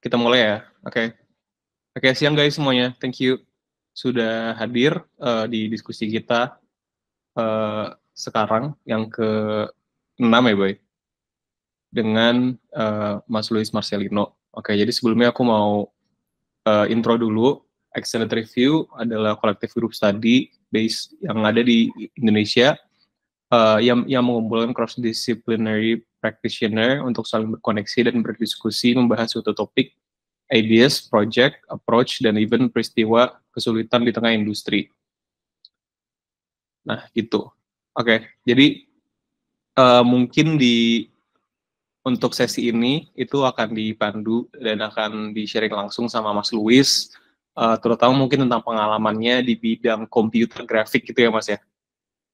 Kita mulai ya. Oke. Oke, siang guys semuanya. Thank you sudah hadir di diskusi kita sekarang yang ke-6 ya, Boy. Dengan Mas Luis Marcelino. Oke, jadi sebelumnya aku mau intro dulu. Extended Review adalah kolektif group study base yang ada di Indonesia yang mengumpulkan cross-disciplinary practitioner untuk saling berkoneksi dan berdiskusi membahas suatu topik, ideas, project, approach, dan even peristiwa kesulitan di tengah industri. Nah, gitu. Oke, jadi mungkin untuk sesi ini itu akan dipandu dan akan di-sharing langsung sama Mas Luis, terutama mungkin tentang pengalamannya di bidang computer graphic gitu ya Mas ya.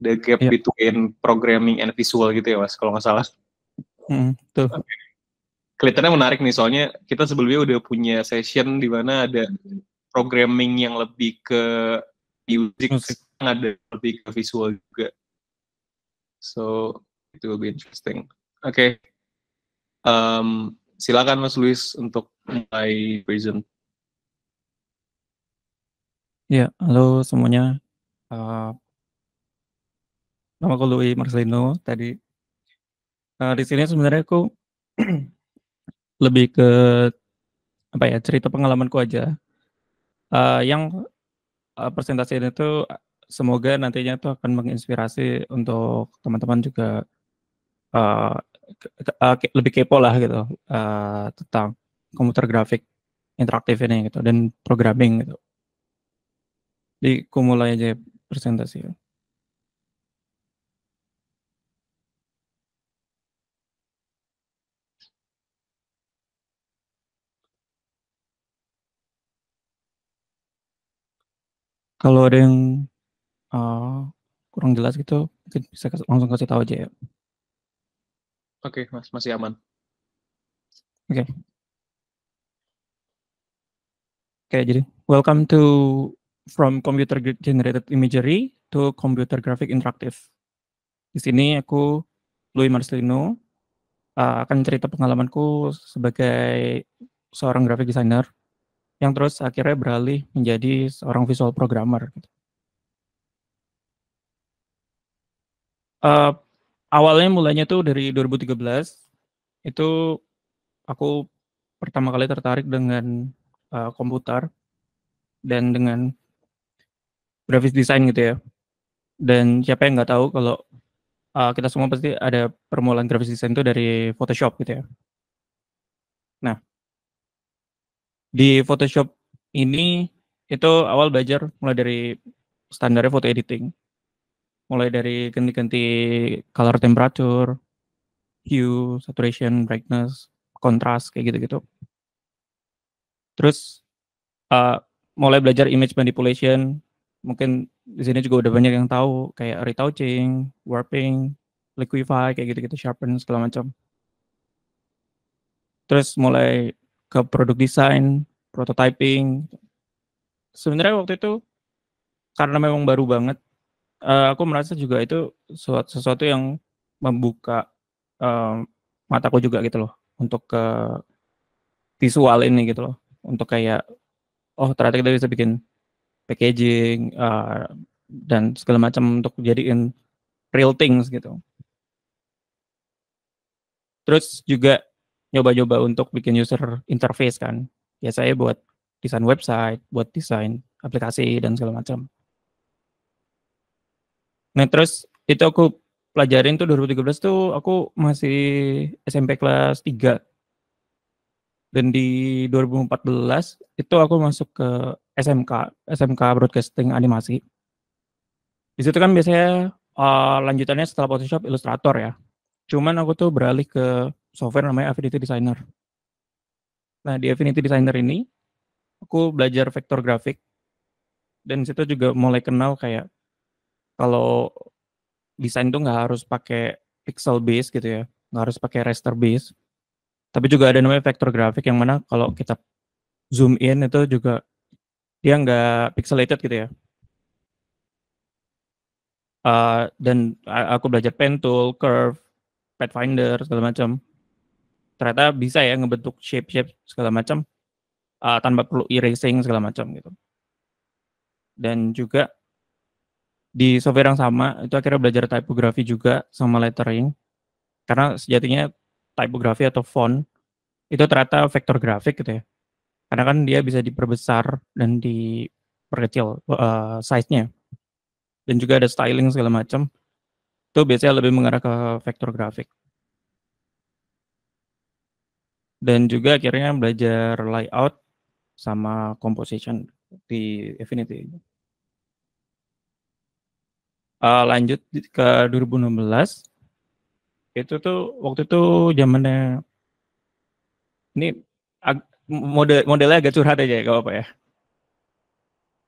The gap between programming and visual gitu ya Mas, kalau nggak salah. Tuh. Okay. Kelihatannya menarik nih, soalnya kita sebelumnya udah punya session di mana ada programming yang lebih ke music. Ada lebih ke visual juga. So, it will be interesting. Oke. Silakan Mas Luis untuk mulai present. Ya, halo semuanya. Nama aku Luis Marcelino. Tadi di sini sebenarnya aku lebih ke cerita pengalamanku aja. Yang presentasi ini tuh semoga nantinya tuh akan menginspirasi untuk teman-teman juga lebih kepo lah gitu tentang komputer grafik interaktif ini gitu dan programming gitu. Jadi aku mulai aja presentasi. Kalau ada yang kurang jelas gitu, mungkin bisa langsung kasih tahu aja ya. Oke, Mas, masih aman. Oke. Jadi welcome to from computer generated imagery to computer graphic interactive. Di sini aku Luis Marcelino akan cerita pengalamanku sebagai seorang graphic designer yang terus akhirnya beralih menjadi seorang visual programmer. Awalnya mulainya tuh dari 2013, itu aku pertama kali tertarik dengan komputer dan dengan graphic design gitu ya. Dan siapa yang nggak tahu kalau kita semua pasti ada permulaan graphic design itu dari Photoshop gitu ya. Nah, di Photoshop ini itu awal belajar mulai dari standarnya foto editing. Mulai dari ganti-ganti color temperature, hue, saturation, brightness, kontras, kayak gitu-gitu. Terus mulai belajar image manipulation. Mungkin di sini juga udah banyak yang tahu kayak retouching, warping, liquify, kayak gitu-gitu, sharpen segala macam. Terus mulai ke product design, prototyping. Sebenarnya waktu itu karena memang baru banget, aku merasa juga itu sesuatu yang membuka mataku juga gitu loh untuk ke visual ini gitu loh, untuk kayak oh ternyata kita bisa bikin packaging dan segala macam untuk jadiin real things gitu. Terus juga nyoba-nyoba untuk bikin user interface kan. Ya saya buat desain website, buat desain aplikasi dan segala macam. Nah terus itu aku pelajarin tuh 2013 tuh aku masih SMP kelas 3. Dan di 2014 itu aku masuk ke SMK Broadcasting Animasi. Di situ kan biasanya lanjutannya setelah Photoshop Illustrator ya. Cuman aku tuh beralih ke software namanya Affinity Designer. Nah, di Affinity Designer ini aku belajar vektor grafik dan situ juga mulai kenal kayak kalau desain tuh nggak harus pakai pixel base gitu ya, nggak harus pakai raster base. Tapi juga ada namanya vektor grafik yang mana kalau kita zoom in itu juga dia nggak pixelated gitu ya. Dan aku belajar pen tool, curve, pathfinder segala macam. Ternyata bisa ya ngebentuk shape segala macam tanpa perlu erasing segala macam gitu. Dan juga di software yang sama itu akhirnya belajar typography juga sama lettering, karena sejatinya typography atau font itu ternyata vektor grafik gitu ya, karena kan dia bisa diperbesar dan diperkecil size-nya, dan juga ada styling segala macam, itu biasanya lebih mengarah ke vektor grafik. Dan juga akhirnya belajar layout sama composition di Affinity. Lanjut ke 2016, itu tuh waktu itu zamannya ini modelnya agak curhat aja ya, gak apa-apa ya.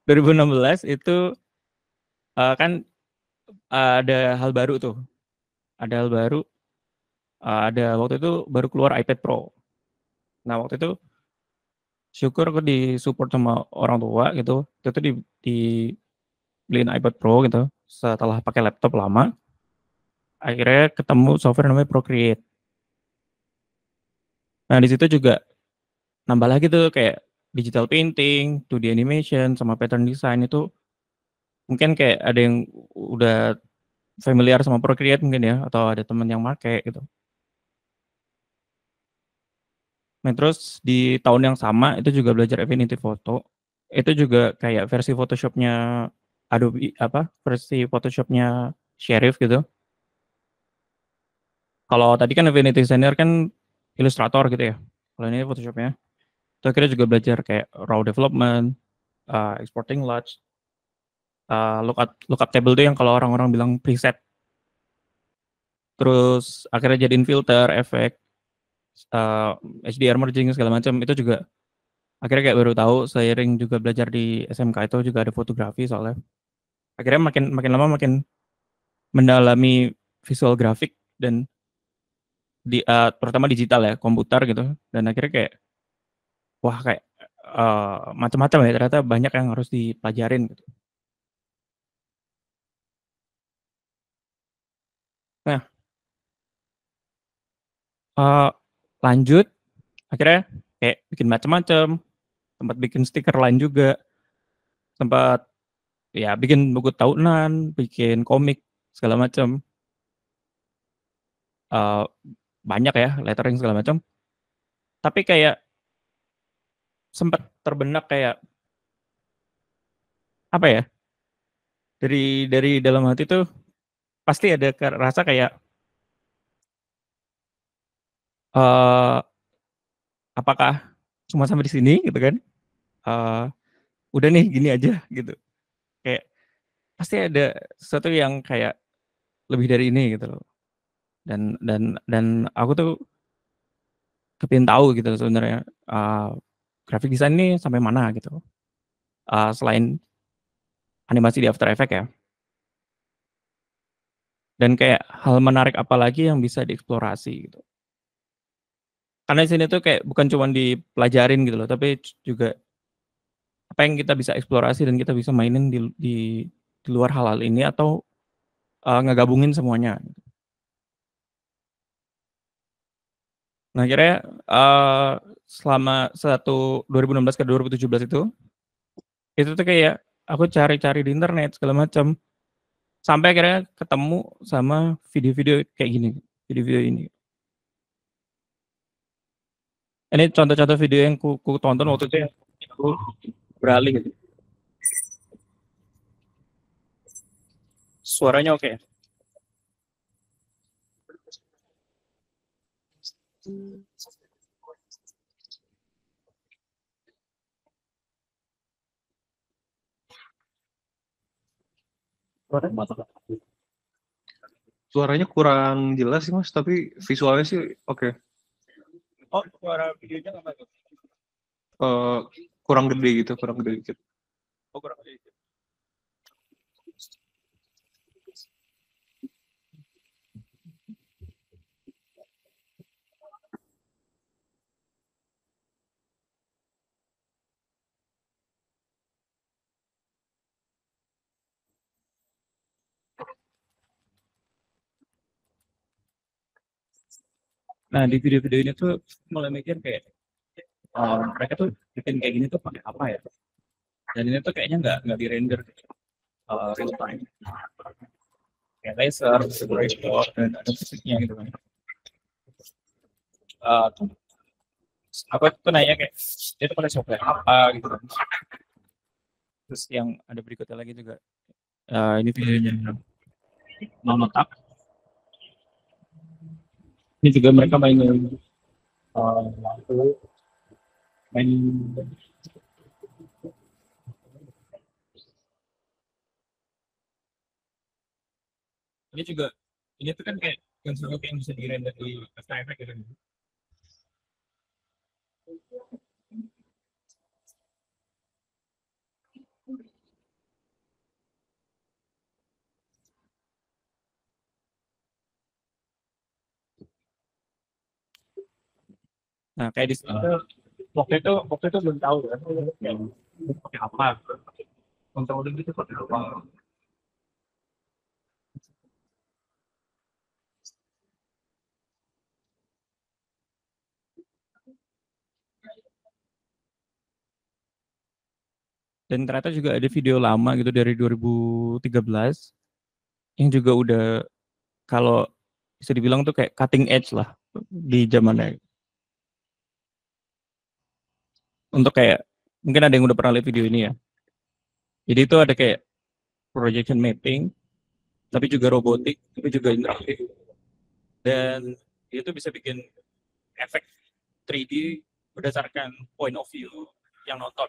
2016 itu kan ada hal baru tuh, ada hal baru, ada waktu itu baru keluar iPad Pro. Nah waktu itu syukur aku disupport sama orang tua gitu, itu tuh dibeliin iPad Pro gitu, setelah pakai laptop lama, akhirnya ketemu software namanya Procreate. Nah di situ juga nambah lagi tuh kayak digital painting, 2D animation, sama pattern design itu mungkin kayak ada yang udah familiar sama Procreate mungkin ya, atau ada teman yang make gitu. Nah terus di tahun yang sama itu juga belajar Affinity Photo, itu juga kayak versi Photoshopnya Adobe versi Photoshopnya Sheriff gitu. Kalau tadi kan Affinity Designer kan Illustrator gitu ya, kalau ini Photoshopnya. Itu akhirnya juga belajar kayak raw development, exporting large, lookup table itu yang kalau orang-orang bilang preset. Terus akhirnya jadiin filter, efek, HDR merging segala macam, itu juga akhirnya kayak baru tahu seiring juga belajar di SMK itu juga ada fotografi soalnya. Akhirnya makin makin lama makin mendalami visual grafik dan terutama digital ya, komputer gitu. Dan akhirnya kayak wah kayak macam-macam ya, ternyata banyak yang harus dipelajarin gitu. Nah, lanjut akhirnya kayak bikin macam-macam, sempat bikin stiker lain juga, sempat ya bikin buku tahunan, bikin komik segala macam, banyak ya lettering segala macam. Tapi kayak sempat terbenak kayak apa ya, dari dalam hati tuh pasti ada rasa kayak apakah cuma sampai di sini gitu kan, udah nih gini aja gitu, kayak pasti ada sesuatu yang kayak lebih dari ini gitu loh. Dan aku tuh kepingin tahu gitu sebenarnya, graphic design ini sampai mana gitu, selain animasi di After Effects ya, dan kayak hal menarik apa lagi yang bisa dieksplorasi gitu. Karena di sini tuh kayak bukan cuma dipelajarin gitu loh, tapi juga apa yang kita bisa eksplorasi dan kita bisa mainin di luar hal-hal ini, atau ngegabungin semuanya. Nah akhirnya selama 2016 ke 2017 itu tuh kayak aku cari-cari di internet segala macam, sampai akhirnya ketemu sama video-video kayak gini, video-video ini. Ini contoh-contoh video yang ku tonton waktu itu, yang aku beralih gitu. Suaranya oke. Suaranya kurang jelas sih Mas, tapi visualnya sih oke. Oh, suara videonya nggak bagus. Kurang gede gitu, kurang gede dikit. Oh, kurang gede. Nah di video-video ini tuh mulai mikir kayak mereka tuh bikin kayak gini tuh pakai apa ya? Dan ini tuh kayaknya nggak di render real time. Kayak laser, projector, dan ada musiknya gitu kan. Uh, aku tuh nanya kayak dia tuh pada software apa gitu kan. Terus yang ada berikutnya lagi juga ini videonya Nonotap. Ini juga mereka mainin main ini juga ini tuh kan kayak yang sesuatu yang bisa di render di After Effects gitu. Nah kayak di sini tuh waktu itu belum tahu kan yang pakai apa untuk udah gitu pakai apa. Dan ternyata juga ada video lama gitu dari 2013 yang juga udah kalau bisa dibilang tuh kayak cutting edge lah di zamannya. Untuk kayak mungkin ada yang udah pernah lihat video ini ya. Jadi itu ada kayak projection mapping, tapi juga robotik, tapi juga interaktif. Dan itu bisa bikin efek 3D berdasarkan point of view yang nonton.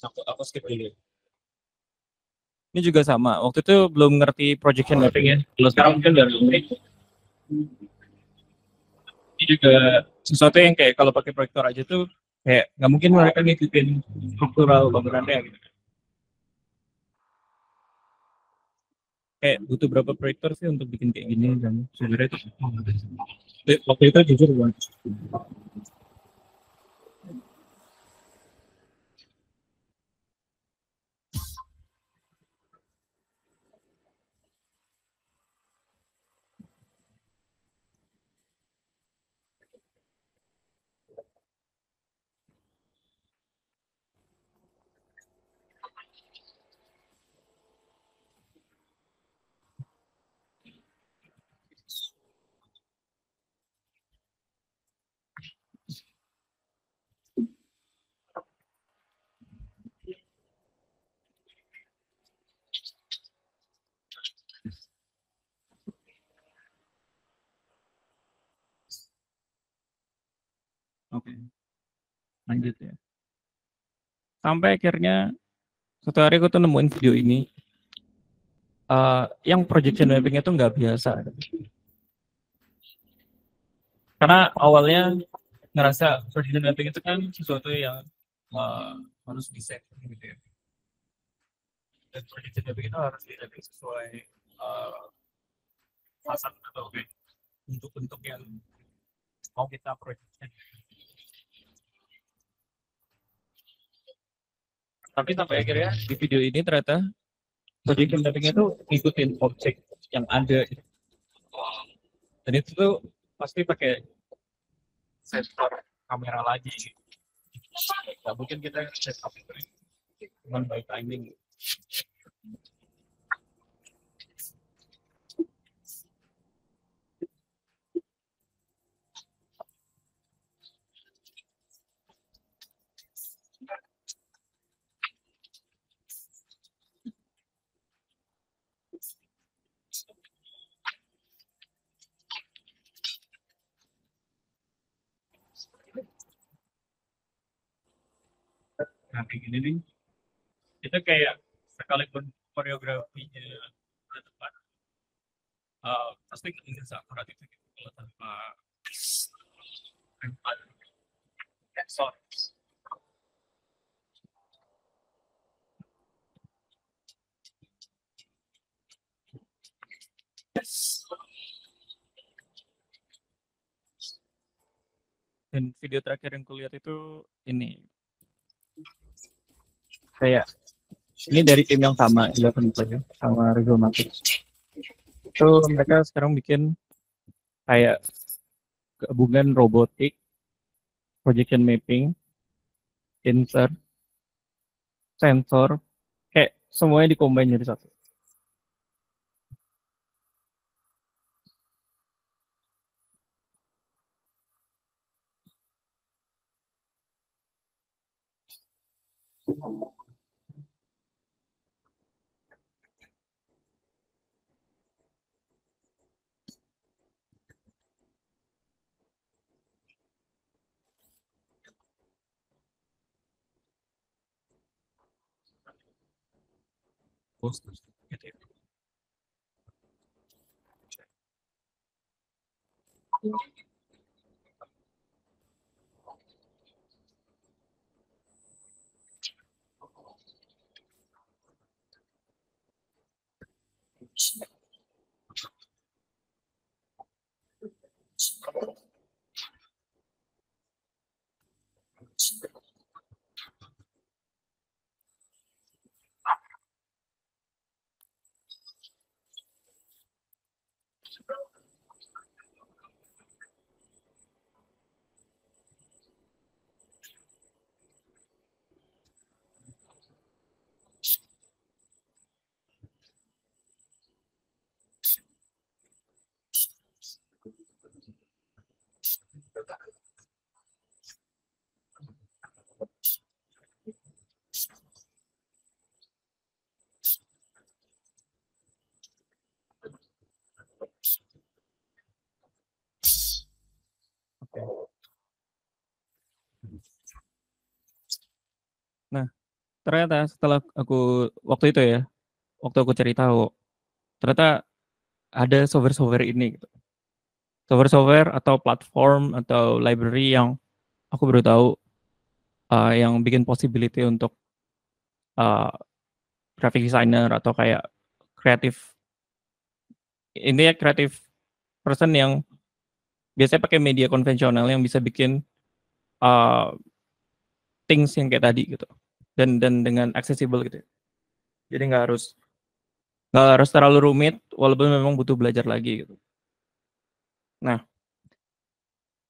Aku skip dulu. Ini juga sama. Waktu itu belum ngerti projection mapping ya. Kalau sekarang mungkin udah ngerti. Ini juga sesuatu yang kayak kalau pakai proyektor aja tuh kayak nggak mungkin mereka ngikutin struktural bangunannya gitu. Kayak butuh berapa proyektor sih untuk bikin kayak gini dan sebenarnya itu waktu itu jujur banget. Oke, lanjut ya. Sampai akhirnya suatu hari aku tuh nemuin video ini yang projection mapping itu nggak biasa. Karena awalnya ngerasa projection mapping itu kan sesuatu yang uh, harus di-set gitu ya. Dan projection mapping itu harus di-setting sesuai fasad atau bentuk-bentuk yang mau kita proyeksikan. Tapi sampai akhirnya di video ini ternyata projection mapping itu ngikutin objek yang ada. Dan itu tuh pasti pakai sensor kamera lagi. Nggak mungkin kita set up itu cuma by timing. Nah, kayak gini nih, kita Itu kayak sekalipun koreografinya tepat, pasti nggak seakurat itu gitu kalau tanpa sensor. Dan video terakhir yang kulihat itu ini kayak ini dari tim yang sama, Eleven Play sama Regomatic. Itu mereka sekarang bikin kayak gabungan robotik, projection mapping, insert, sensor, kayak semuanya dikombin jadi satu. Gitu ya. Nah, ternyata setelah aku waktu itu ya, waktu aku cari tahu, ternyata ada software-software ini gitu. Software-software atau platform atau library yang aku baru tahu yang bikin possibility untuk graphic designer atau kayak kreatif ini ya kreatif person yang biasanya pakai media konvensional yang bisa bikin uh, things yang kayak tadi gitu dan dengan accessible gitu. Jadi nggak harus terlalu rumit walaupun memang butuh belajar lagi gitu. Nah,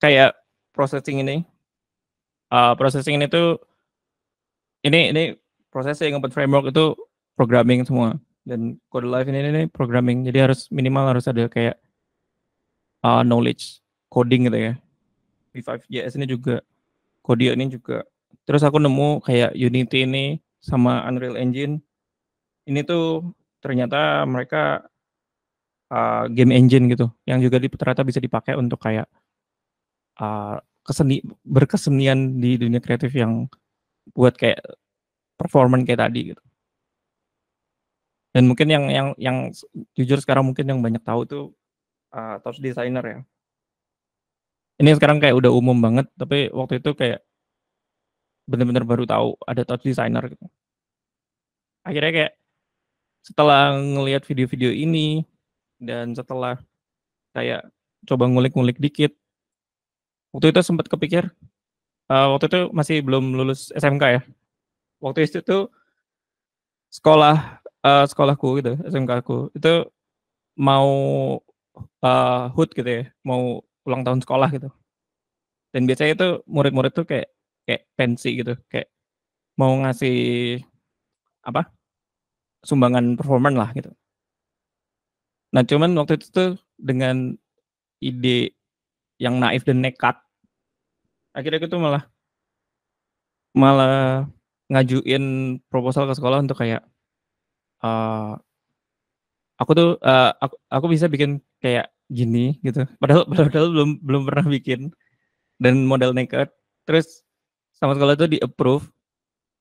kayak processing ini tuh ini processing open framework itu programming semua dan Codelive ini programming jadi minimal harus ada kayak knowledge coding gitu ya. V5.js ini juga Kodia ini juga. Terus aku nemu kayak Unity ini sama Unreal Engine. Ini tuh ternyata mereka game engine gitu, yang juga ternyata bisa dipakai untuk kayak berkesenian di dunia kreatif yang buat kayak performance kayak tadi gitu. Dan mungkin yang jujur sekarang mungkin yang banyak tahu tuh touch designer ya. Ini sekarang kayak udah umum banget, tapi waktu itu kayak bener-bener baru tahu ada touch designer gitu. Akhirnya kayak setelah ngelihat video-video ini dan setelah kayak coba ngulik-ngulik dikit, waktu itu sempat kepikir, waktu itu masih belum lulus SMK ya. Waktu itu tuh sekolahku gitu, SMK aku itu mau HUT gitu ya, mau ulang tahun sekolah gitu. Dan biasanya itu murid-murid tuh kayak kayak pensi gitu, kayak mau ngasih apa sumbangan performan lah gitu. Nah cuman waktu itu tuh dengan ide yang naif dan nekat, akhirnya aku tuh malah ngajuin proposal ke sekolah untuk kayak aku tuh aku bisa bikin kayak gini gitu. Padahal belum pernah bikin dan modal nekat. Terus sama sekolah tuh di approve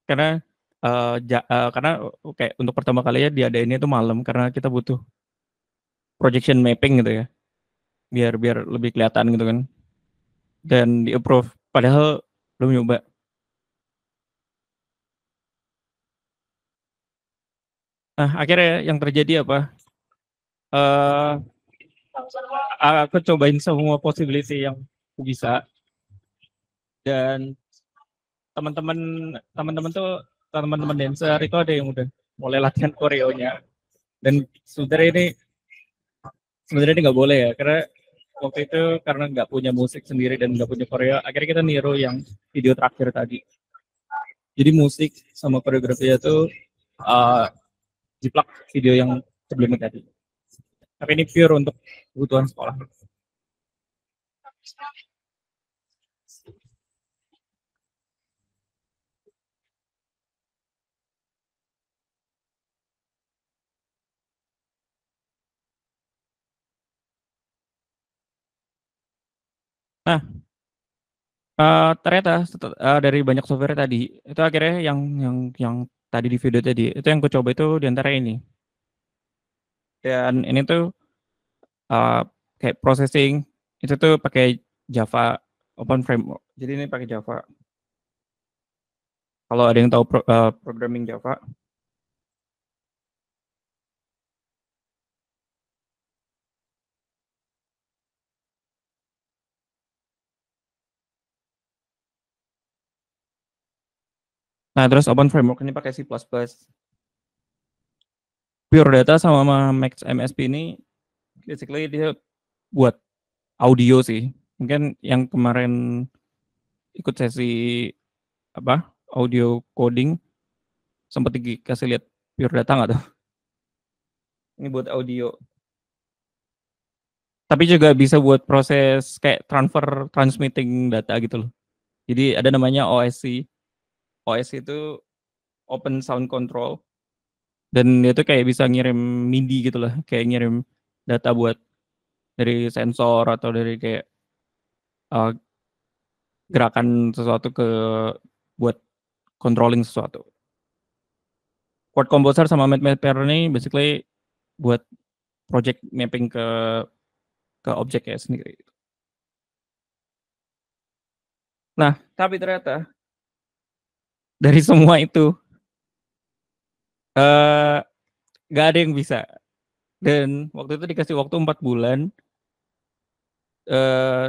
karena Karena kayak untuk pertama kalinya diadainnya itu malam karena kita butuh projection mapping gitu ya, biar lebih kelihatan gitu kan, dan di approve padahal belum nyoba. Nah akhirnya yang terjadi apa, aku cobain semua possibility yang aku bisa, dan teman-teman teman-teman tuh teman-teman dancer itu ada yang udah mulai latihan koreonya, dan sebenarnya ini nggak boleh ya, karena waktu itu karena nggak punya musik sendiri dan nggak punya koreo, akhirnya kita niru yang video terakhir tadi. Jadi musik sama koreografi itu uh, jiplak video yang sebelumnya tadi. Tapi ini pure untuk kebutuhan sekolah. Nah, ternyata dari banyak software tadi, itu akhirnya yang tadi di video tadi, itu yang aku coba itu diantara ini. Dan ini tuh uh, kayak processing itu tuh pakai Java Open Framework. Jadi ini pakai Java. Kalau ada yang tahu programming Java. Nah, terus Open Framework ini pakai C++. Pure Data sama Max MSP ini basically dia buat audio sih. Mungkin yang kemarin ikut sesi apa audio coding sempat dikasih lihat Pure Data nggak tuh? Ini buat audio. Tapi juga bisa buat proses kayak transmitting data gitu loh. Jadi ada namanya OSC. OSC itu Open Sound Control. Dan dia tuh kayak bisa ngirim MIDI gitu lah, kayak ngirim data buat dari sensor atau dari kayak uh, gerakan sesuatu buat controlling sesuatu. Chord Composer sama Mapper ini basically buat project mapping ke objeknya sendiri. Nah, tapi ternyata dari semua itu nggak ada yang bisa. Dan waktu itu dikasih waktu 4 bulan,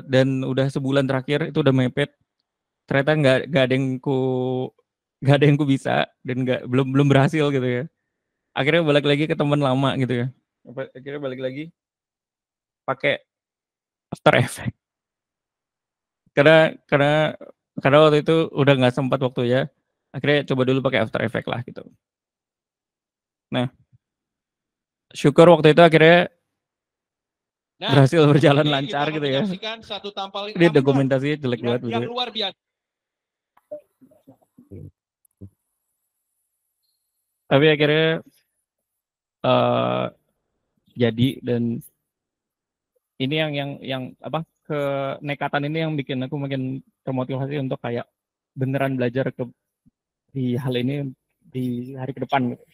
dan udah sebulan terakhir itu udah mepet. Ternyata nggak ada yang ku bisa, dan belum belum berhasil gitu ya. Akhirnya balik lagi ke teman lama gitu ya. Akhirnya balik lagi pakai After Effects. Karena waktu itu udah nggak sempat waktu ya. Akhirnya coba dulu pakai After Effects lah gitu. Nah, syukur waktu itu akhirnya berhasil berjalan lancar gitu ya. Ini dokumentasinya jelek banget gitu. Yang luar biasa. Tapi akhirnya jadi, dan ini yang apa, kenekatan ini yang bikin aku makin termotivasi untuk kayak beneran belajar di hal ini di hari ke depan gitu.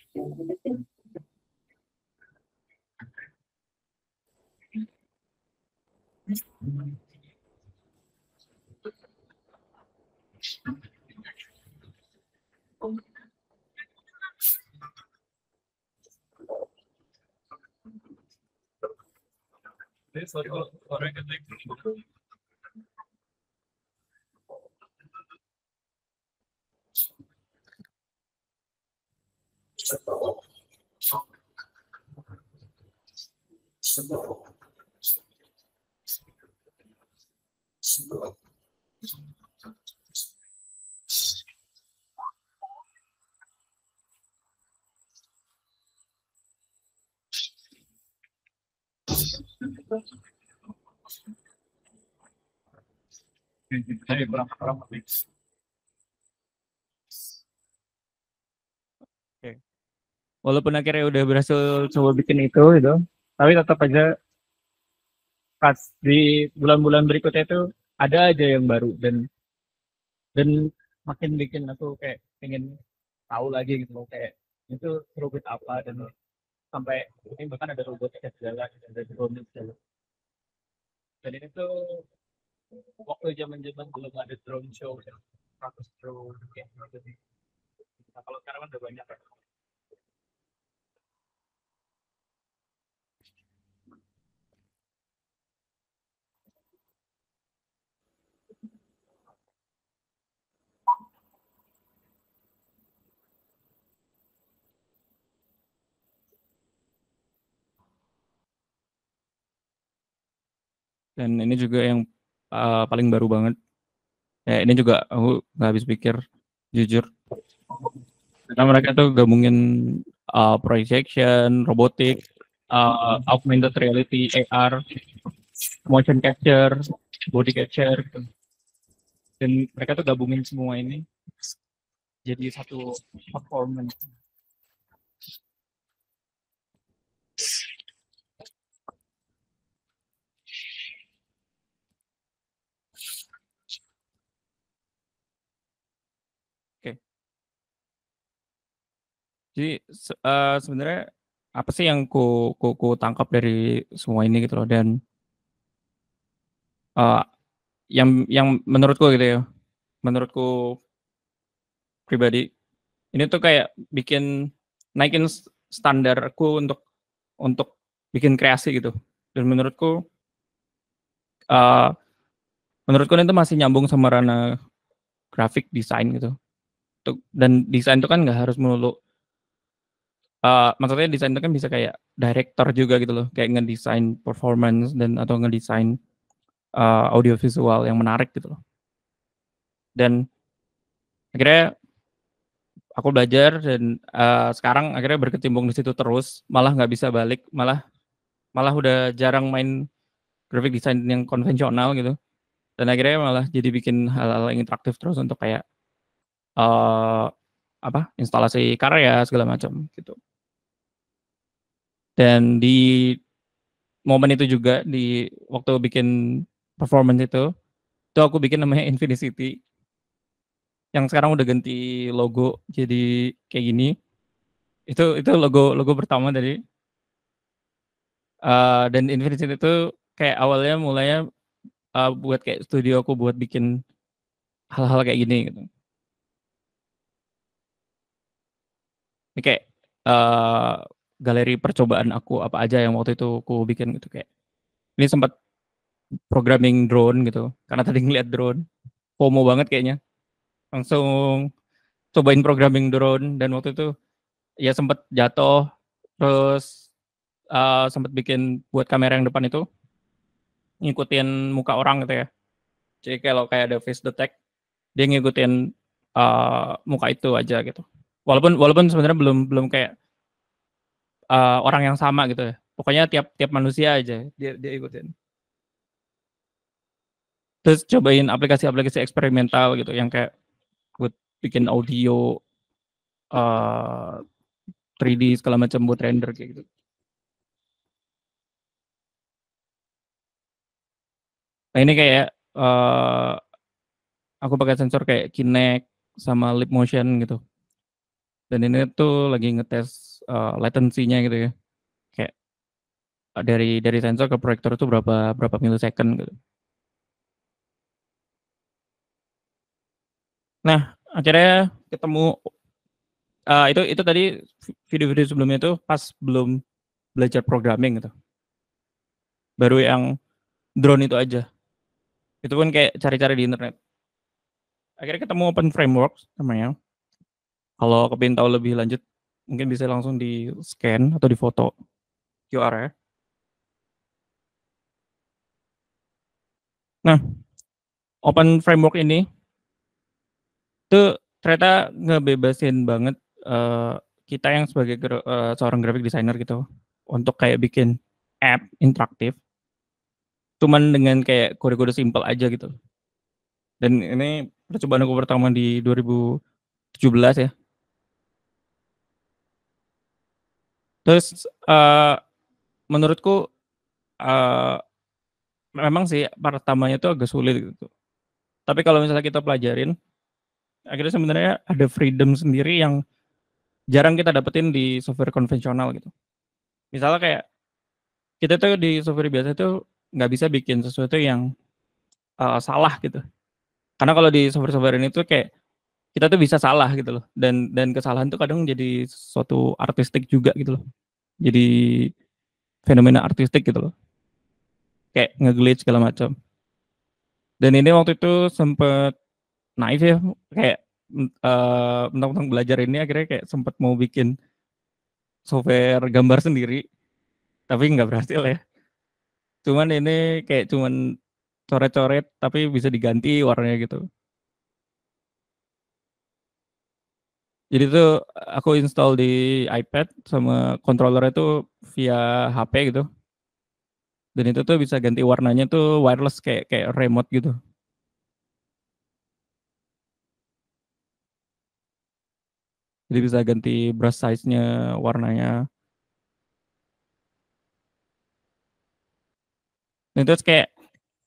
Oke. Walaupun akhirnya udah berhasil coba bikin itu gitu, tapi tetap aja pas di bulan-bulan berikutnya itu ada aja yang baru, dan makin bikin aku kayak pengen tahu lagi gitu loh, kayak itu robot apa, dan sampai ini bahkan ada robotnya segala, ada drone segala. Dan ini tuh waktu zaman-zaman belum ada drone show ya, 100 drone kayak gitu. Nah, kalau sekarang kan udah banyak kan. Dan ini juga yang paling baru banget. Ya, ini juga aku nggak habis pikir, jujur. Karena mereka tuh gabungin projection, robotik, augmented reality, AR, motion capture, body capture, gitu. Dan mereka tuh gabungin semua ini jadi satu performance. Oke. Jadi sebenarnya apa sih yang ku tangkap dari semua ini gitu loh, dan uh, yang menurutku gitu ya, menurutku pribadi ini tuh kayak bikin naikin standarku untuk bikin kreasi gitu. Dan uh, menurutku itu masih nyambung sama ranah grafik desain gitu. Dan desain itu kan nggak harus melulu, maksudnya desain itu kan bisa kayak director juga gitu loh, kayak ngedesain performance dan atau ngedesain audio visual yang menarik gitu loh. Dan akhirnya aku belajar, dan sekarang akhirnya berkecimpung di situ terus, malah nggak bisa balik, malah udah jarang main graphic design yang konvensional gitu. Dan akhirnya malah jadi bikin hal-hal yang interaktif terus untuk kayak instalasi karya segala macam gitu. Dan di momen itu juga, di waktu bikin performance itu aku bikin namanya Infinity, yang sekarang udah ganti logo jadi kayak gini. Itu logo logo pertama dari dan Infinity itu kayak awalnya mulainya buat kayak studio aku buat bikin hal-hal kayak gini gitu. Ini kayak galeri percobaan aku apa aja yang waktu itu aku bikin gitu. Kayak ini sempat programming drone gitu, karena tadi ngeliat drone FOMO banget kayaknya, langsung cobain programming drone. Dan waktu itu ya sempat jatuh, terus sempat bikin buat kamera yang depan itu ngikutin muka orang gitu ya. Jadi kalau kayak ada face detect, dia ngikutin muka itu aja gitu. Walaupun sebenarnya belum belum kayak orang yang sama gitu ya. Pokoknya tiap tiap manusia aja dia ikutin. Terus cobain aplikasi-aplikasi eksperimental gitu yang kayak buat bikin audio 3D segala macam buat render kayak gitu. Nah ini kayak aku pakai sensor kayak Kinect sama Leap Motion gitu. Dan ini tuh lagi ngetes latency-nya gitu ya. Kayak dari sensor ke proyektor itu berapa berapa milisecond gitu. Nah, akhirnya ketemu itu tadi video-video sebelumnya itu pas belum belajar programming gitu. Baru yang drone itu aja. Itu pun kayak cari-cari di internet. Akhirnya ketemu Open Frameworks namanya. Kalau kepingin tahu lebih lanjut, mungkin bisa langsung di scan atau di foto QR ya. Nah, Open Framework ini tuh ternyata ngebebasin banget kita yang sebagai seorang graphic designer gitu untuk kayak bikin app interaktif cuman dengan kayak kode-kode simple aja gitu. Dan ini percobaan aku pertama di 2017 ya. Terus menurutku uh, memang sih pertamanya itu agak sulit gitu. Tapi kalau misalnya kita pelajarin, akhirnya sebenarnya ada freedom sendiri yang jarang kita dapetin di software konvensional gitu. Misalnya kayak kita tuh di software biasa tuh nggak bisa bikin sesuatu yang salah gitu. Karena kalau di software-software ini tuh kayak kita tuh bisa salah gitu loh. Dan kesalahan tuh kadang jadi suatu artistik juga gitu loh. Jadi fenomena artistik gitu loh. Kayak nge-glitch segala macam. Dan ini waktu itu sempet naif ya, kayak mentang-mentang belajar ini akhirnya kayak sempet mau bikin software gambar sendiri, tapi nggak berhasil ya. Cuman ini kayak cuman coret-coret tapi bisa diganti warnanya gitu. Jadi tuh aku install di iPad sama controller itu via HP gitu. Dan itu tuh bisa ganti warnanya tuh wireless kayak kayak remote gitu. Jadi bisa ganti brush size-nya, warnanya. Dan terus kayak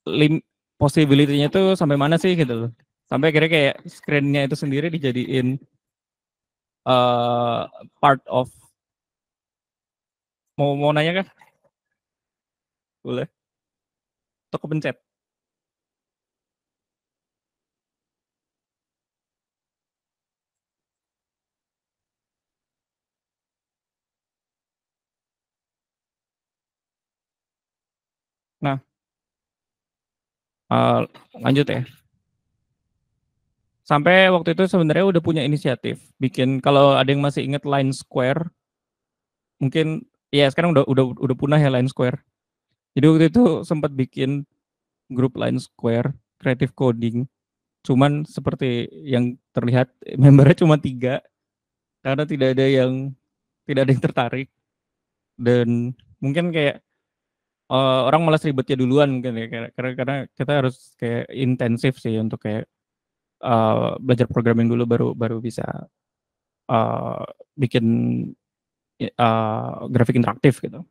lim possibility-nya tuh sampai mana sih gitu loh. Sampai akhirnya kayak screen-nya itu sendiri dijadiin uh, part of mau nanya kah? Boleh. Atau kepencet. Nah, uh, lanjut ya. Sampai waktu itu sebenarnya udah punya inisiatif bikin kalau ada yang masih inget Line Square, mungkin ya sekarang udah punah ya Line Square. Jadi waktu itu sempat bikin grup Line Square Creative Coding. Cuman seperti yang terlihat membernya cuma 3 karena tidak ada yang tertarik dan mungkin kayak orang malas ribetnya duluan mungkin ya karena kita harus kayak intensif sih untuk kayak belajar programming dulu baru baru bisa uh, bikin grafik interaktif gitu.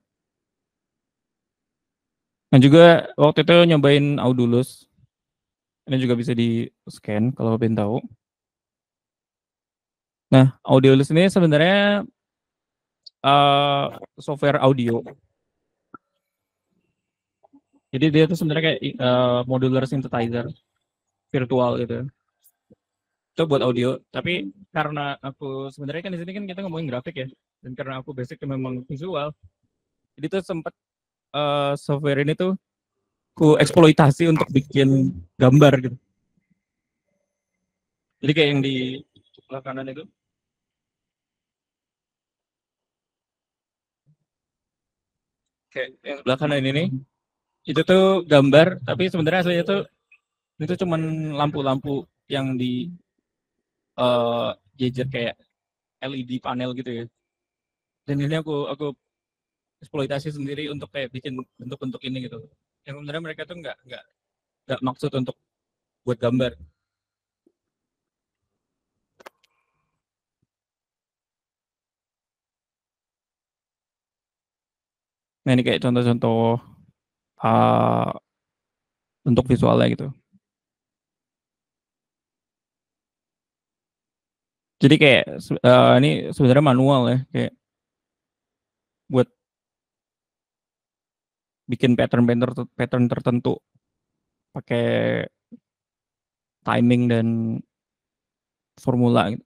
Dan juga waktu itu nyobain Audulus. Ini juga bisa di scan kalau pengen tahu. Nah, Audulus ini sebenarnya software audio. Jadi dia tuh sebenarnya kayak modular synthesizer virtual gitu. Itu buat audio. Tapi karena aku sebenarnya kan di sini kan kita ngomongin grafik ya. Dan karena aku basicnya memang visual, jadi tuh sempat software ini tuh ku eksploitasi untuk bikin gambar gitu. Jadi kayak yang di sebelah kanan itu. Kayak yang sebelah kanan ini itu tuh gambar, tapi sebenarnya aslinya tuh itu cuman lampu-lampu yang di gadget kayak LED panel gitu ya. Dan ini aku eksploitasi sendiri untuk kayak bikin bentuk-bentuk ini gitu. Yang sebenarnya mereka tuh nggak maksud untuk buat gambar. Nah ini kayak contoh-contoh uh, untuk visualnya gitu. Jadi kayak ini sebenarnya manual ya, kayak buat bikin pattern tertentu pakai timing dan formula gitu.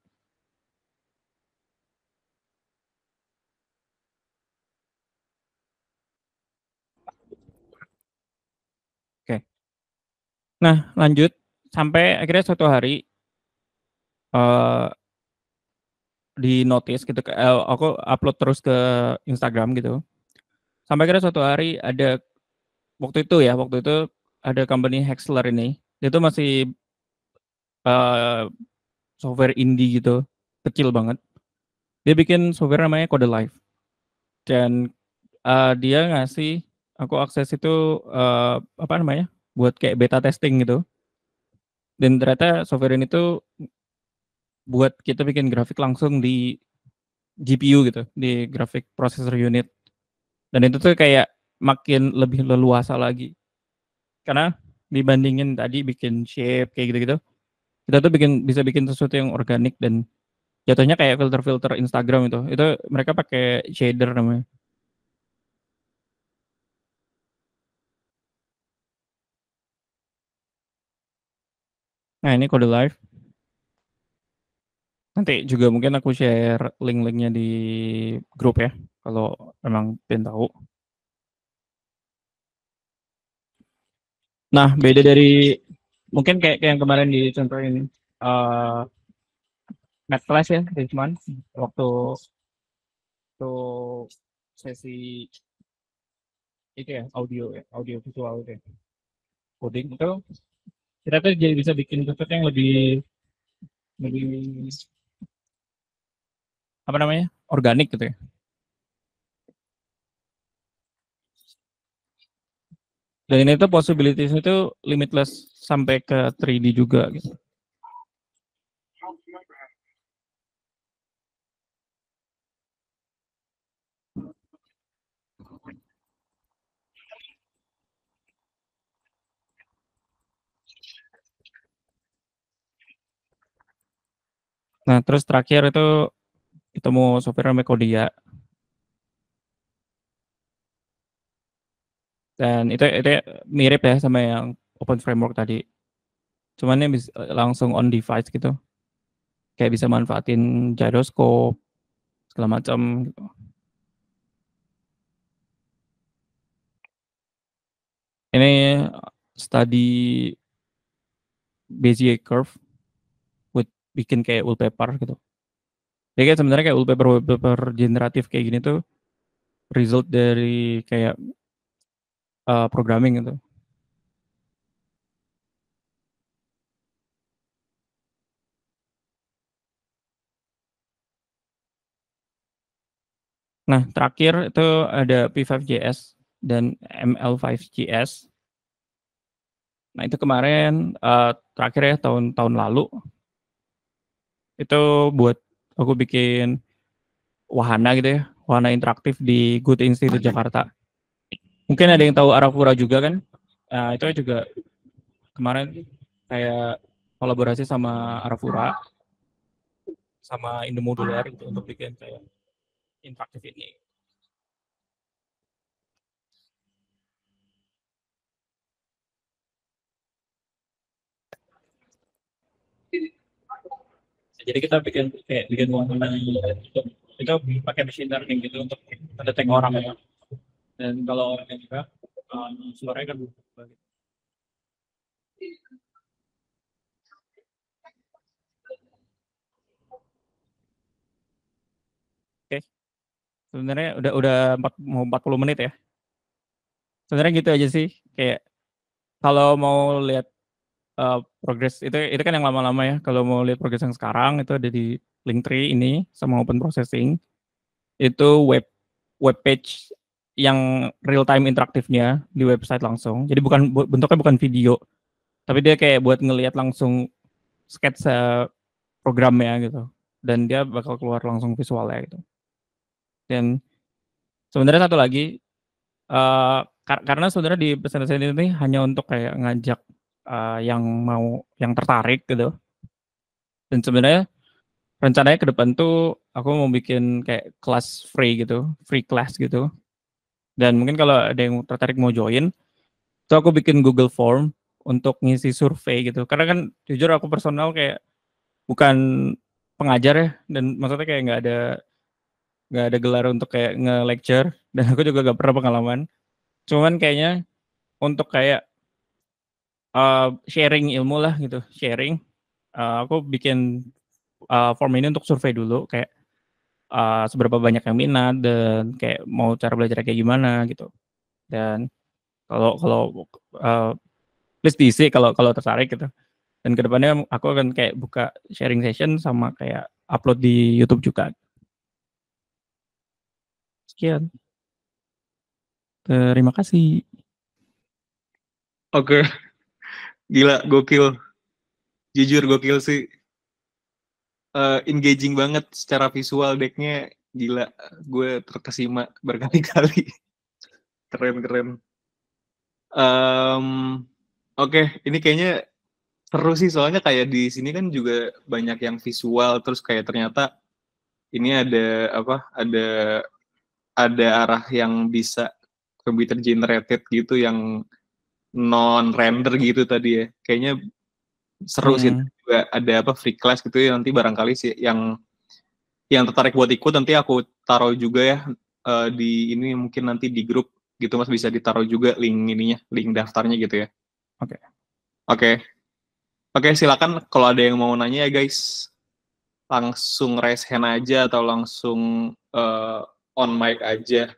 Oke. Nah, lanjut sampai akhirnya suatu hari uh, di notice gitu aku upload terus ke Instagram gitu. Sampai akhirnya suatu hari ada waktu itu ada company Hexler ini. Dia tuh masih uh, software indie gitu, kecil banget. Dia bikin software namanya Code Live. Dan dia ngasih aku akses itu apa namanya? Buat kayak beta testing gitu. Dan ternyata software ini tuh buat kita bikin grafik langsung di GPU gitu, di graphic processor unit. Dan itu tuh kayak makin lebih leluasa lagi. Karena dibandingin tadi bikin shape kayak gitu-gitu, kita tuh bisa bikin sesuatu yang organik dan Jatuhnya kayak filter-filter Instagram itu. Itu mereka pakai shader namanya. Nah, ini kode live. Nanti juga mungkin aku share link-linknya di grup ya, kalau memang pengen tahu. Nah, beda dari mungkin kayak yang kemarin dicontohin math class ya, Rizman, waktu sesi itu ya, audio visual itu ya, coding itu kita tuh jadi bisa bikin sesuatu yang lebih apa namanya, organik gitu ya. Dan ini tuh possibilities itu limitless sampai ke 3D juga gitu. Nah, terus terakhir itu ketemu software namanya Kodia. Dan itu mirip ya sama yang Open Framework tadi. Cuman ini bisa langsung on device gitu. Kayak bisa manfaatin gyroscope segala macam gitu. Ini study Bezier curve buat bikin kayak wallpaper gitu. Jadi kayak sebenarnya kayak wallpaper generatif kayak gini tuh result dari kayak programming gitu. Nah, terakhir itu ada P5JS dan ML5JS. Nah, itu kemarin terakhir ya tahun lalu itu buat aku bikin wahana gitu ya, wahana interaktif di Goethe Institute Jakarta. Mungkin ada yang tahu Arafura juga kan? Nah, itu juga kemarin kayak kolaborasi sama Arafura sama Indomodular gitu untuk bikin kayak interaktif ini. Jadi kita bikin wahana itu pakai machine learning gitu untuk mendetek orang ya. Dan kalau orangnya juga suaranya kan berubah gitu. Oke, sebenarnya udah mau 40 menit ya. Sebenarnya gitu aja sih. Kayak kalau mau lihat progres itu kan yang lama-lama ya. Kalau mau lihat progres yang sekarang itu ada di Linktree ini sama Open Processing. Itu web page yang real time interaktifnya di website langsung. Jadi bentuknya bukan video, tapi dia kayak buat ngelihat langsung sketsa programnya gitu. Dan dia bakal keluar langsung visualnya gitu. Dan sebenarnya satu lagi karena sebenarnya di presentasi ini hanya untuk kayak ngajak yang tertarik gitu. Dan sebenarnya rencananya ke depan tuh aku mau bikin kayak kelas free class gitu. Dan mungkin kalau ada yang tertarik mau join, itu aku bikin Google Form untuk ngisi survei gitu. Karena kan jujur aku personal kayak bukan pengajar ya, dan maksudnya kayak nggak ada gelar untuk kayak nge-lecture, dan aku juga nggak pernah pengalaman. Cuman kayaknya untuk kayak sharing ilmu lah gitu, sharing. Aku bikin form ini untuk survei dulu kayak seberapa banyak yang minat dan kayak mau cara belajar kayak gimana gitu. Dan kalau kalau please diisi kalau kalau tertarik gitu. Dan kedepannya aku akan kayak buka sharing session sama kayak upload di YouTube juga. Sekian. Terima kasih. Oke, gila, gokil. Jujur gokil sih. Engaging banget secara visual decknya, gila. Gue terkesima berkali-kali. Keren. Oke, ini kayaknya Seru sih soalnya kayak di sini kan juga banyak yang visual, terus kayak ternyata ini ada apa? Ada arah yang bisa computer generated gitu yang non render gitu tadi ya. Kayaknya seru sih. Hmm. Juga ada apa free class gitu ya, nanti barangkali sih yang tertarik buat ikut nanti aku taruh juga ya di ini mungkin nanti di grup gitu Mas, bisa ditaruh juga link ininya, link daftarnya gitu ya. Oke. Oke. Oke, silakan kalau ada yang mau nanya ya guys. Langsung raise hand aja atau langsung on mic aja.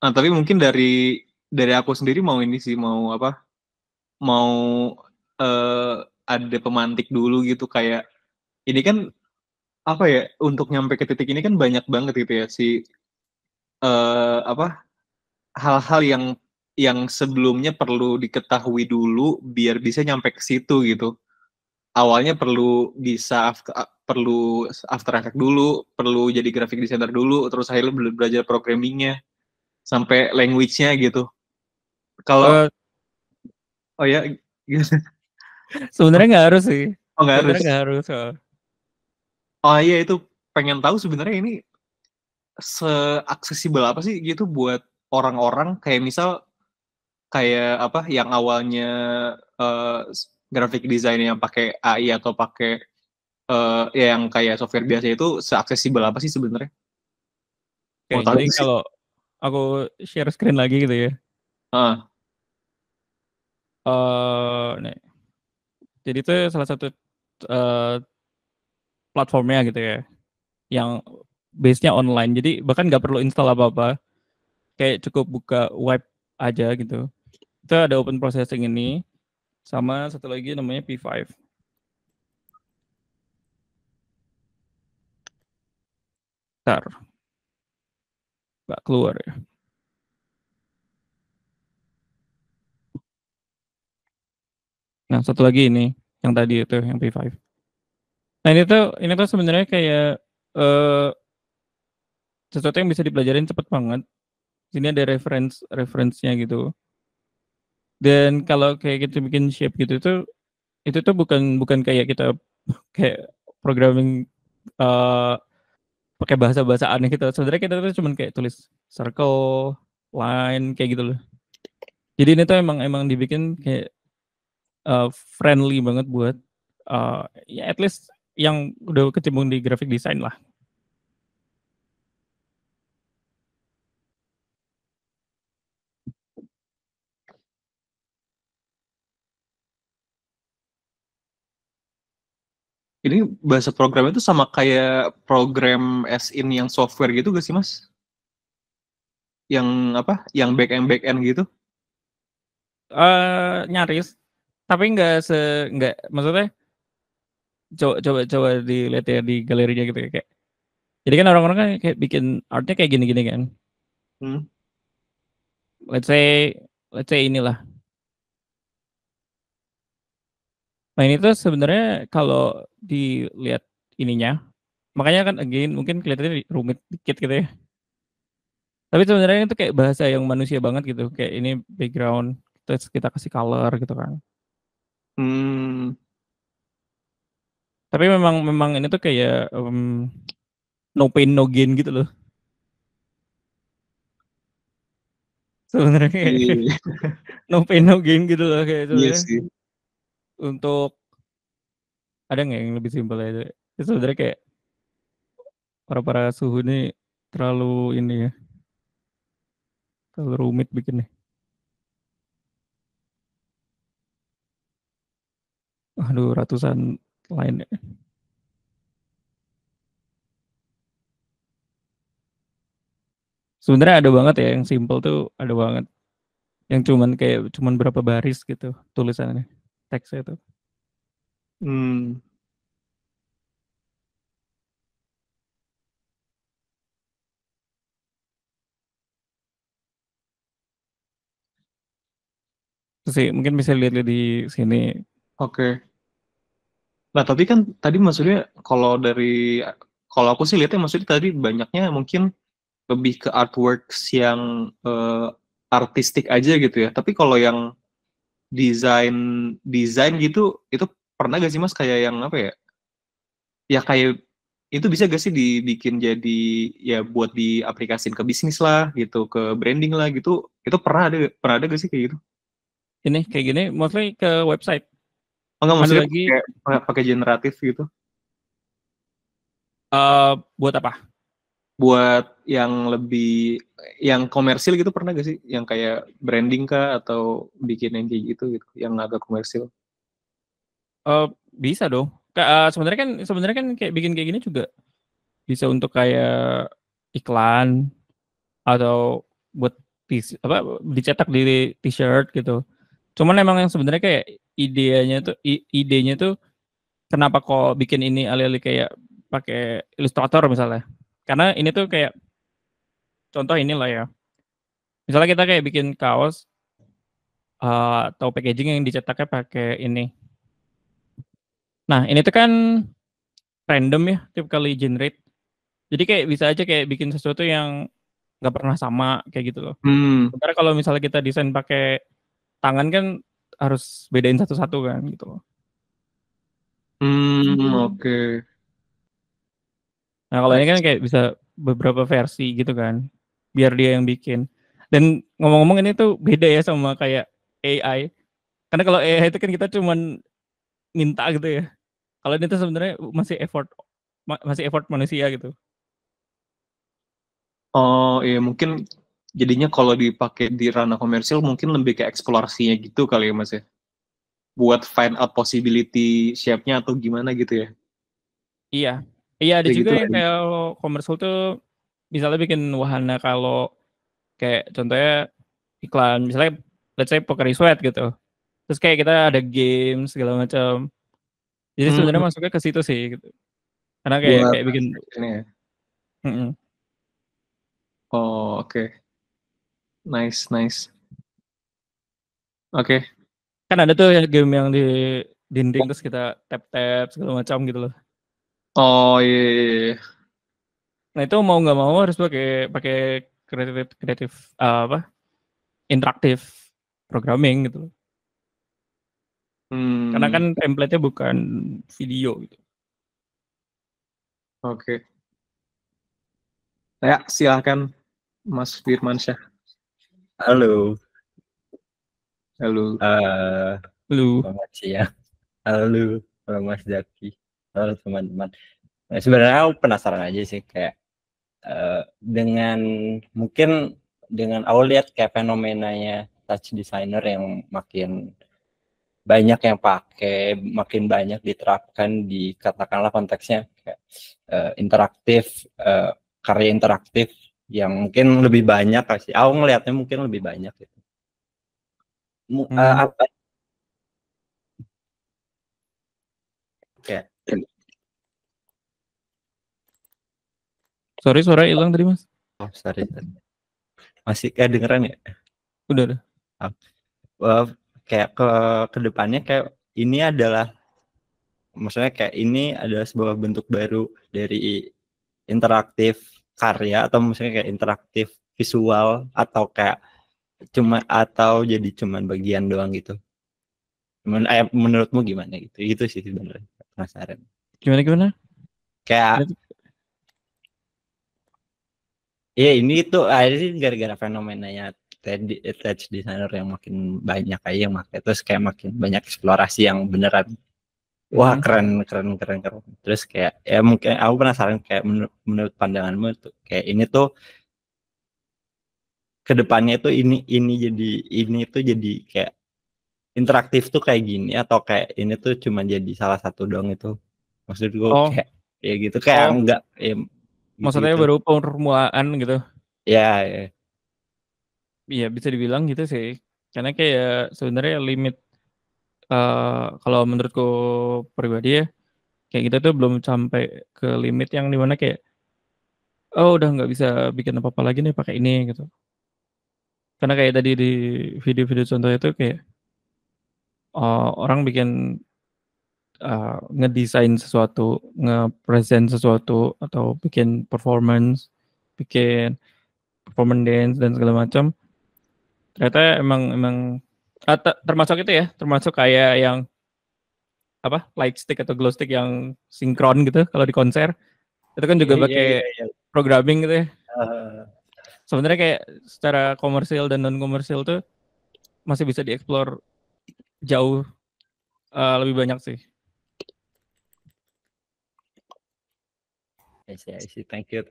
Nah, tapi mungkin dari aku sendiri mau ini sih, mau apa? Mau ada pemantik dulu gitu kayak ini kan apa ya, untuk nyampe ke titik ini kan banyak banget gitu ya si apa hal-hal yang sebelumnya perlu diketahui dulu biar bisa nyampe ke situ gitu. Awalnya perlu bisa perlu After Effects dulu, perlu jadi graphic designer dulu, terus akhirnya belajar programmingnya sampai language-nya gitu. Kalau Eh, oh ya gitu. Sebenarnya nggak harus sih. Oh nggak harus. Sebenarnya nggak harus. Oh. Oh iya itu pengen tahu sebenarnya ini seaksesibel apa sih gitu buat orang-orang kayak misal kayak apa yang awalnya uh, graphic design yang pakai AI atau pakai yang kayak software biasa itu seaksesibel apa sih sebenarnya? Oke, Mau tahu jadi sih? kalau aku share screen lagi gitu ya. Ah, Nih. Jadi itu salah satu eh, platformnya gitu ya, yang base-nya online. Jadi bahkan nggak perlu install apa-apa, kayak cukup buka web aja gitu. Itu ada open processing ini, sama satu lagi namanya P5. Bentar, nggak keluar ya. Nah, satu lagi ini, yang tadi itu, yang P5. Nah, ini tuh sebenarnya kayak eh, sesuatu yang bisa dipelajarin cepet banget. Sini ada reference-nya gitu. Dan kalau kayak kita bikin shape gitu tuh, itu tuh bukan bukan kayak kita kayak programming eh pakai bahasa-bahasa aneh gitu. Sebenarnya kita tuh cuman kayak tulis circle, line kayak gitu loh. Jadi ini tuh emang emang dibikin kayak friendly banget buat ya at least yang udah kecimpung di graphic design lah. ini bahasa program itu sama kayak program as in yang software gitu gak sih Mas? Yang apa? Yang back end gitu? Nyaris, tapi nggak maksudnya coba coba coba dilihat ya di galerinya gitu ya kayak. Jadi kan orang-orang kan kayak bikin artnya kayak gini-gini kan. Hmm. Let's say inilah. Nah ini tuh sebenarnya kalau dilihat ininya, makanya kan again mungkin kelihatannya rumit dikit gitu ya. Tapi sebenarnya itu kayak bahasa yang manusia banget gitu. Kayak ini background, terus kita kasih color gitu kan. Hmm. Tapi memang memang ini tuh kayak no pain no gain gitu loh. Sebenarnya kayak Iya, no pain no gain gitu loh kayak iya sebenarnya. sih. Untuk ada nggak yang lebih simpel ya? Itu sebenarnya kayak para suhu ini terlalu ini ya, terlalu rumit bikinnya. Aduh, ratusan line. Sebenarnya ada banget ya yang simple tuh ada banget. Yang cuman berapa baris gitu tulisannya, teksnya itu. Hmm. Terus sih mungkin bisa lihat-lihat di sini. Oke. Nah, tapi kan tadi maksudnya kalau aku sih lihatnya maksudnya tadi banyaknya mungkin lebih ke artworks yang artistik aja gitu ya. Tapi kalau yang desain gitu, itu pernah gak sih Mas kayak yang apa ya? Ya kayak itu bisa gak sih dibikin jadi ya buat diaplikasin ke bisnis lah gitu, ke branding lah gitu. Itu pernah ada gak sih kayak gitu? Ini kayak gini mostly ke website. Oh enggak, Ada maksudnya lagi pakai generatif gitu. buat apa? Buat yang komersil gitu pernah gak sih? Yang kayak branding kah atau bikin yang kayak gitu yang agak komersil. Bisa dong. Sebenarnya kan kayak bikin kayak gini juga bisa untuk kayak iklan atau buat dicetak di t-shirt gitu. Cuman emang yang sebenarnya kayak idenya tuh kenapa kok bikin ini alih-alih kayak pakai Illustrator misalnya. Karena ini tuh kayak contoh inilah ya. Misalnya kita kayak bikin kaos atau packaging yang dicetaknya pakai ini. Nah, ini tuh kan random ya, tiap kali generate. Jadi kayak bisa aja kayak bikin sesuatu yang nggak pernah sama kayak gitu loh. Hmm, Sementara kalau misalnya kita desain pakai tangan kan harus bedain satu-satu kan gitu loh. oke. Nah, kalau I ini kan kayak bisa beberapa versi gitu kan, biar dia yang bikin. Dan ngomong-ngomong ini tuh beda ya sama kayak AI. Karena kalau AI itu kan kita cuman minta gitu ya. Kalau ini tuh sebenarnya masih effort manusia gitu. Oh iya, mungkin jadinya kalau dipakai di ranah komersil mungkin lebih ke eksplorasinya gitu kali ya Mas ya. Buat find out possibility shape-nya atau gimana gitu ya. Iya. Iya ada Kayak juga gitu yang kan. kayak komersial tuh misalnya bikin wahana kalau kayak contohnya iklan misalnya let's say Pocari Sweat gitu. Terus kayak kita ada games segala macam. Jadi Hmm, sebenarnya masuknya ke situ sih gitu. Karena kayak buat kayak bikin ini ya. mm-mm. Oh, oke. Nice, nice. Oke. Kan ada tuh yang game yang di dinding terus kita tap tap segala macam gitu loh. Oh iya, iya, iya. Nah itu mau nggak mau harus pakai pakai kreatif kreatif apa interaktif programming gitu loh. Karena kan Hmm, template-nya bukan video gitu. oke. Ya, silahkan Mas Firmansyah. Halo, Halo. eh Lu selamat siang. Halo, halo Mas Zaki. Halo teman-teman. Nah, sebenarnya aku penasaran aja sih kayak dengan mungkin dengan aku lihat kayak fenomenanya touch designer yang makin banyak yang pakai, makin banyak diterapkan di katakanlah konteksnya kayak interaktif, karya interaktif yang mungkin lebih banyak sih. Aku ngelihatnya mungkin lebih banyak gitu. hmm. Apa kayak Sorry suara hilang tadi mas. oh sorry. Masih kayak dengeran ya? Udah. Uh, kayak ke depannya kayak ini adalah maksudnya kayak ini adalah sebuah bentuk baru dari interaktif karya atau misalnya kayak interaktif visual atau kayak cuma atau jadi cuman bagian doang gitu. Menurutmu gimana gitu? Itu sih sebenarnya penasaran. Gimana? Kayak ya ini tuh akhirnya sih gara-gara fenomenanya touch designer yang makin banyak aja yang pakai terus kayak makin banyak eksplorasi yang beneran wah keren. Terus kayak ya mungkin aku penasaran kayak menurut pandanganmu tuh kayak ini tuh kedepannya tuh ini tuh jadi kayak interaktif tuh kayak gini atau kayak ini tuh cuma jadi salah satu dong itu maksudku Oh, kayak ya gitu kayak oh, enggak ya gitu maksudnya gitu baru permulaan gitu. ya. Iya bisa dibilang gitu sih. Karena kayak sebenarnya limit kalau menurutku pribadi ya, kayak kita tuh belum sampai ke limit yang dimana kayak oh udah nggak bisa bikin apa-apa lagi nih pakai ini gitu. Karena kayak tadi di video-video contoh itu kayak orang bikin ngedesain sesuatu, nge-present sesuatu atau bikin performance, bikin performance dance dan segala macam. Ternyata emang emang Termasuk itu ya, termasuk kayak yang apa light stick atau glow stick yang sinkron gitu kalau di konser itu kan juga Iya, pakai iya, iya. programming gitu ya. Eh, Sebenarnya kayak secara komersil dan non komersil tuh masih bisa dieksplor jauh lebih banyak sih. I see. Thank you.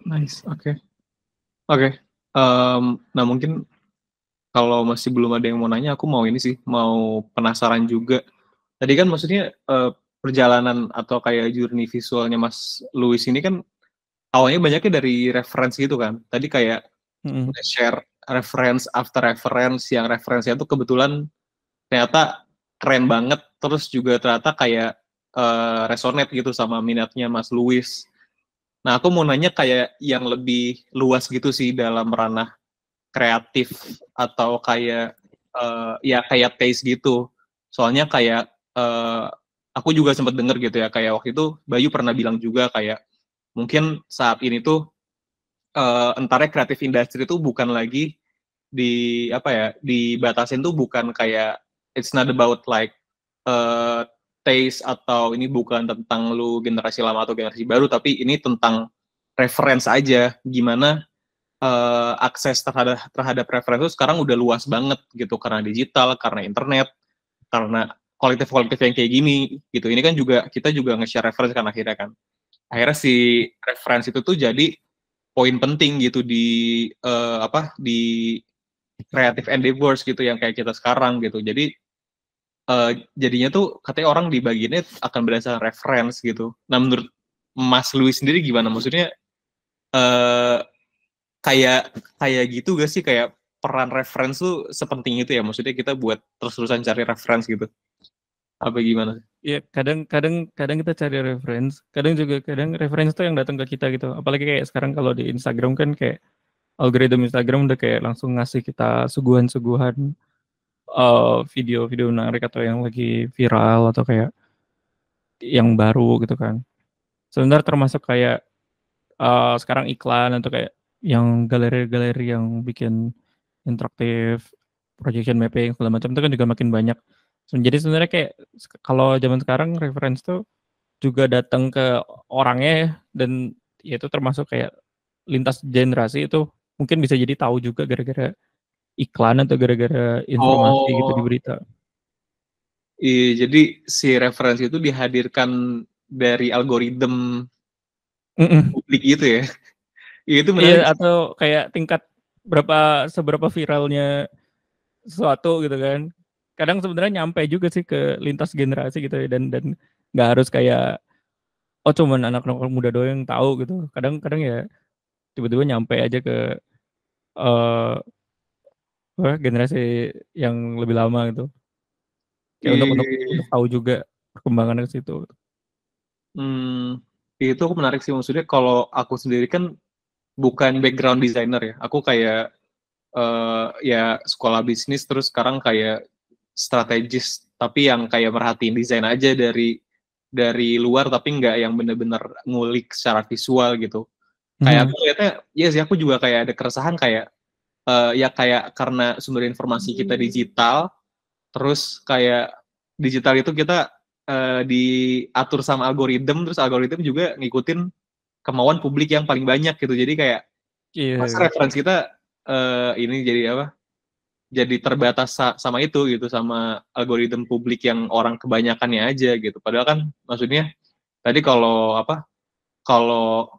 Nice, oke. Nah mungkin kalau masih belum ada yang mau nanya, aku mau ini sih, mau penasaran juga. Tadi kan maksudnya perjalanan atau kayak journey visualnya Mas Louis ini kan awalnya banyaknya dari reference gitu kan. Tadi kayak share reference after reference yang referensinya tuh kebetulan ternyata keren banget, terus juga ternyata kayak resonate gitu sama minatnya Mas Louis. Nah aku mau nanya kayak yang lebih luas gitu sih dalam ranah kreatif atau kayak ya kayak taste gitu. Soalnya kayak aku juga sempat denger gitu ya, kayak waktu itu Bayu pernah bilang juga kayak mungkin saat ini tuh entarnya kreatif industri itu bukan lagi di apa ya, dibatasin tuh bukan kayak it's not about like taste atau ini bukan tentang lu generasi lama atau generasi baru, tapi ini tentang reference aja, gimana akses terhadap referensi itu sekarang udah luas banget gitu karena digital, karena internet, karena kolektif-kolektif yang kayak gini gitu. Ini kan juga kita juga nge-share referensi kan akhirnya kan. Akhirnya si referensi itu tuh jadi poin penting gitu di di creative endeavors gitu yang kayak kita sekarang gitu. Jadi jadinya tuh katanya orang dibagiinnya akan berdasarkan reference gitu. Nah menurut Mas Louis sendiri gimana? Maksudnya eh kayak kayak gitu gak sih, kayak peran reference tuh sepenting itu ya, maksudnya kita buat terus-terusan cari reference gitu apa gimana? Iya, kadang kita cari reference, kadang reference tuh yang datang ke kita gitu. Apalagi kayak sekarang kalau di Instagram kan kayak algoritma Instagram udah kayak langsung ngasih kita suguhan-suguhan video-video menarik atau yang lagi viral atau kayak yang baru gitu kan. Sebenarnya termasuk kayak sekarang iklan atau kayak yang galeri-galeri yang bikin interaktif, projection mapping segala macam itu kan juga makin banyak. Jadi sebenarnya kayak kalau zaman sekarang reference tuh juga datang ke orangnya ya, dan ya itu termasuk kayak lintas generasi itu mungkin bisa jadi tahu juga gara-gara iklan atau gara-gara informasi gitu di Oh berita. iya, jadi si referensi itu dihadirkan dari algoritma publik gitu ya. Iya, itu Iya, menarik. atau kayak tingkat seberapa viralnya sesuatu gitu kan. Kadang sebenarnya nyampe juga sih ke lintas generasi gitu ya, dan nggak harus kayak oh cuman anak-anak muda doang yang tahu gitu. Kadang-kadang ya tiba-tiba nyampe aja ke eh generasi yang lebih lama gitu. Kayak untuk Iya. tahu juga perkembangan ke situ. Hmm, itu aku menarik sih, maksudnya kalau aku sendiri kan bukan background designer ya, aku kayak ya sekolah bisnis terus sekarang kayak strategis, tapi yang kayak merhatiin desain aja dari luar, tapi nggak yang bener-bener ngulik secara visual gitu. Kayak aku lihatnya, ya sih aku juga kayak ada keresahan kayak ya kayak karena sumber informasi kita digital, terus kayak digital itu kita diatur sama algoritma, terus algoritma juga ngikutin kemauan publik yang paling banyak gitu. Jadi kayak masa Iya. referensi kita ini jadi apa? Jadi terbatas sama itu gitu, sama algoritma publik yang orang kebanyakannya aja gitu. Padahal kan maksudnya tadi kalau apa? Kalau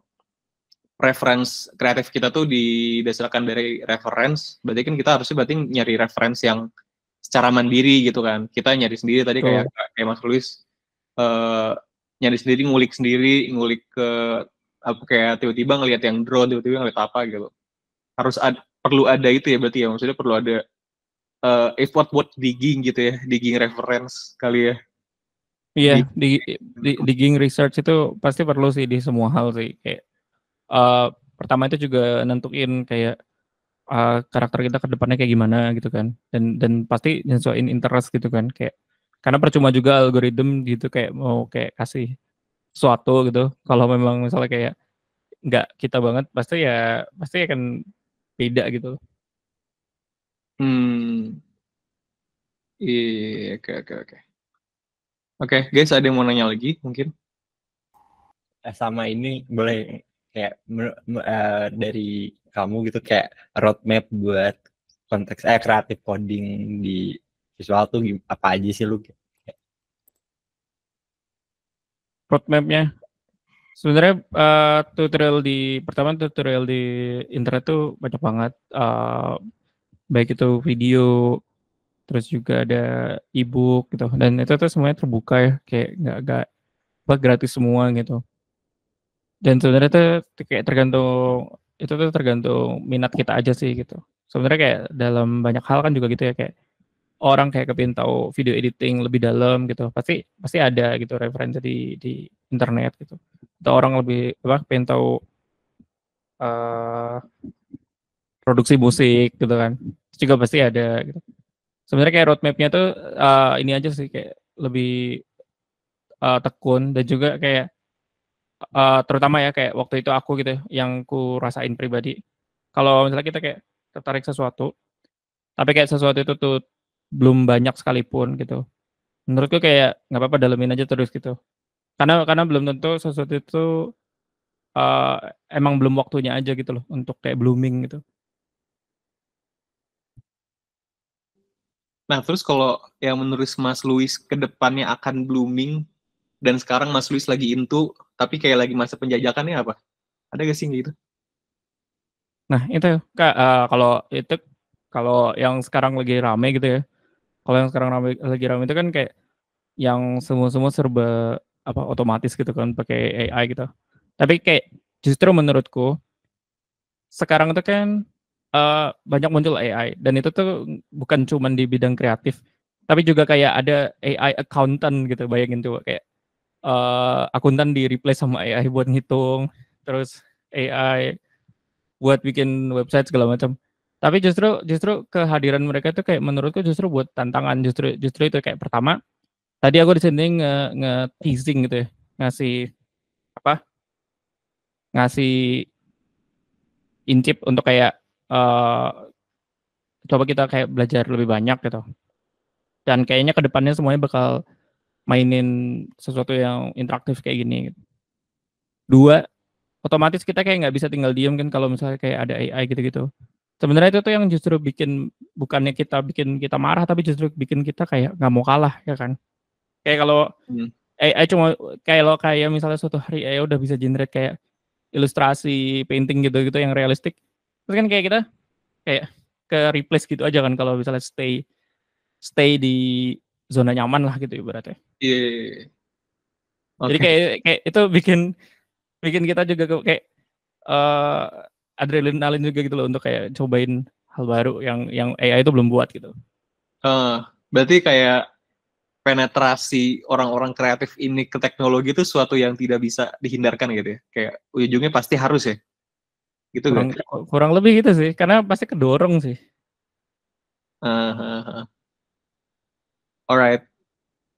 reference kreatif kita tuh didasarkan dari reference, berarti kan kita harusnya berarti nyari reference yang secara mandiri gitu kan. Kita nyari sendiri tadi kayak Betul. kayak Mas Luis eh, nyari sendiri, ngulik ke apa kayak tiba-tiba ngelihat yang drone, tiba-tiba ngelihat apa gitu. Perlu ada itu ya berarti ya, maksudnya perlu ada effort buat digging gitu ya, digging reference kali ya. Iya, Di, digging research itu pasti perlu sih di semua hal sih. Kayak eh pertama itu juga nentuin kayak karakter kita ke depannya kayak gimana gitu kan. Dan pasti nyesuaiin interest gitu kan. Kayak karena percuma juga algoritma gitu kayak mau kayak kasih sesuatu gitu. Kalau memang misalnya kayak nggak kita banget pasti akan beda gitu. Iya, oke. Oke, guys, ada yang mau nanya lagi mungkin? Sama ini boleh kayak dari kamu gitu kayak roadmap buat konteks kreatif coding di visual tuh apa aja sih lu? Roadmap-nya sebenarnya tutorial di internet tuh banyak banget, baik itu video, terus juga ada e-book gitu, dan itu tuh semuanya terbuka ya, kayak nggak gratis semua gitu. Dan sebenarnya tuh kayak tergantung minat kita aja sih gitu. Sebenarnya kayak dalam banyak hal kan juga gitu ya, kayak orang kayak kepingin tahu video editing lebih dalam gitu, pasti pasti ada gitu referensi di internet gitu. Atau orang lebih pengen tahu uh, produksi musik gitu kan, itu juga pasti ada gitu. Sebenarnya kayak roadmap-nya tuh ini aja sih, kayak lebih tekun, dan juga kayak terutama ya kayak waktu itu aku gitu ya, yang ku rasain pribadi. Kalau misalnya kita kayak tertarik sesuatu, tapi kayak sesuatu itu tuh belum banyak sekalipun gitu, menurutku kayak nggak apa-apa dalemin aja terus gitu. Karena belum tentu sesuatu itu eee, emang belum waktunya aja gitu loh untuk kayak blooming gitu. Nah, terus kalau yang menurut Mas Luis ke depannya akan blooming dan sekarang Mas Luis lagi into tapi kayak lagi masa penjajakannya apa? Ada gak sih gitu? Nah itu Kak, kalau yang sekarang lagi rame gitu ya, kalau yang sekarang lagi rame itu kan kayak yang semua serba otomatis gitu kan pakai AI gitu. Tapi kayak justru menurutku sekarang itu kan banyak muncul AI, dan itu tuh bukan cuman di bidang kreatif, tapi juga kayak ada AI accountant gitu, bayangin coba kayak akuntan di-replace sama AI buat ngitung, terus AI buat bikin website segala macam. Tapi justru justru kehadiran mereka tuh kayak menurutku justru buat tantangan, justru justru itu kayak pertama, tadi aku di sini nge-teasing gitu ya, ngasih apa, ngasih incip untuk kayak eee, coba kita kayak belajar lebih banyak gitu. Dan kayaknya ke depannya semuanya bakal mainin sesuatu yang interaktif kayak gini gitu. 2, otomatis kita kayak nggak bisa tinggal diem kan kalau misalnya kayak ada AI gitu-gitu. Sebenarnya itu tuh yang justru bukannya bikin kita marah, tapi justru bikin kita kayak nggak mau kalah ya kan. Kayak kalau Hmm. AI cuma kayak misalnya suatu hari AI udah bisa generate kayak ilustrasi, painting gitu-gitu yang realistik, terus kan kayak kita kayak ke-replace gitu aja kan kalau misalnya stay stay di zona nyaman lah gitu ibaratnya. Iya. Yeah. Jadi Oke. kayak itu bikin bikin kita juga kayak eee, adrenalin juga gitu loh untuk kayak cobain hal baru yang AI itu belum buat gitu. Berarti kayak penetrasi orang-orang kreatif ini ke teknologi itu suatu yang tidak bisa dihindarkan gitu ya? Kayak ujungnya pasti harus ya? Gitu Kurang gak? kurang lebih gitu sih, karena pasti kedorong sih. Heeh. Alright.